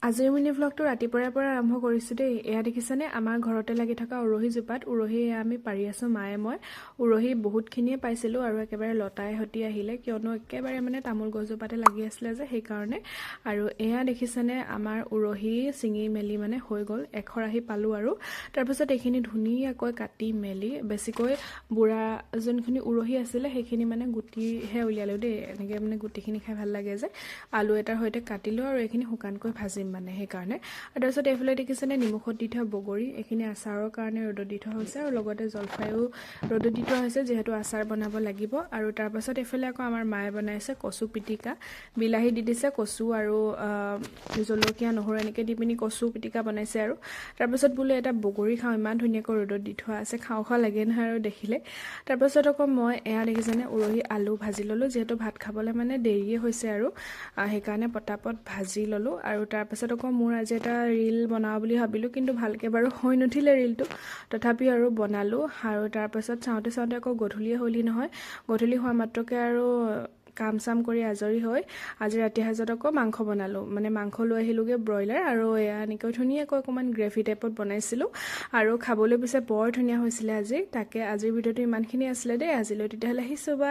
আজিৰ মিনি ভ্লগটো ৰাতিপুৱাৰ পৰা আৰম্ভ কৰিছোঁ দেই। এয়া দেখিছেনে আমাৰ ঘৰতে লাগি থকা উৰহি জোপাত উৰহি এয়া আমি পাৰি আছোঁ মায়ে মই। উৰহি বহুতখিনিয়ে পাইছিলোঁ আৰু একেবাৰে লতাই সতি আহিলে, কিয়নো একেবাৰে মানে তামোল গছজোপাতে লাগি আছিলে যে সেইকাৰণে। আৰু এয়া দেখিছেনে আমাৰ উৰহি ছিঙি মেলি মানে হৈ গ'ল, এখৰাহি পালোঁ আৰু তাৰপিছত এইখিনি ধুনীয়াকৈ কাটি মেলি বেছিকৈ বুঢ়া যোনখিনি উৰহি আছিলে সেইখিনি মানে গুটিহে উলিয়ালোঁ দেই। এনেকৈ মানে গুটিখিনি খাই ভাল লাগে যে। আলু এটাৰ সৈতে কাটিলোঁ আৰু এইখিনি শুকানকৈ ভাজিম মানে সেইকাৰণে। আৰু তাৰপিছত এইফালে দেখিছেনে নিমখত দি থোৱা বগৰী, এইখিনি আচাৰৰ কাৰণে ৰ'দত দি থোৱা হৈছে আৰু লগতে জলফাইও ৰ'দত দি থোৱা হৈছে যিহেতু আচাৰ বনাব লাগিব। আৰু তাৰপাছত এইফালে আকৌ আমাৰ মায়ে বনাইছে কচু পিটিকা, বিলাহী দি দিছে, কচু আৰু জলকীয়া নহৰু এনেকৈ দি পিনি কচু পিটিকা বনাইছে। আৰু তাৰপাছত বোলে এটা বগৰী খাওঁ, ইমান ধুনীয়াকৈ ৰ'দত দি থোৱা আছে, খাওঁ খাওঁ লাগে নহয় আৰু দেখিলে। তাৰপাছত আকৌ মই এয়া দেখিছেনে উৰহি আলু ভাজি ল'লোঁ, যিহেতু ভাত খাবলৈ মানে দেৰিয়ে হৈছে আৰু সেইকাৰণে পটাপট ভাজি ল'লোঁ। আৰু তাৰপাছত আকৌ মোৰ আজি এটা ৰীল বনাওঁ বুলি ভাবিলোঁ, কিন্তু ভালকৈ বাৰু হৈ নুঠিলে ৰীলটো, তথাপি আৰু বনালোঁ। আৰু তাৰপাছত চাওঁতে চাওঁতে আকৌ গধূলিয়ে হ'লি নহয়, গধূলি হোৱা মাত্ৰকে আৰু কাম চাম কৰি আজৰি হৈ আজি ৰাতি সাঁজত আকৌ মাংস বনালোঁ। মানে মাংস লৈ আহিলোঁগৈ ব্ৰইলাৰ, আৰু এয়া এনেকৈ ধুনীয়াকৈ অকণমান গ্ৰেভি টাইপত বনাইছিলোঁ আৰু খাবলৈ পিছে বৰ ধুনীয়া হৈছিলে আজি। তাকে আজিৰ ভিডিঅ'টো ইমানখিনি আছিলে দেই, আজিলৈ তেতিয়াহ'লে আহিছোঁ বা।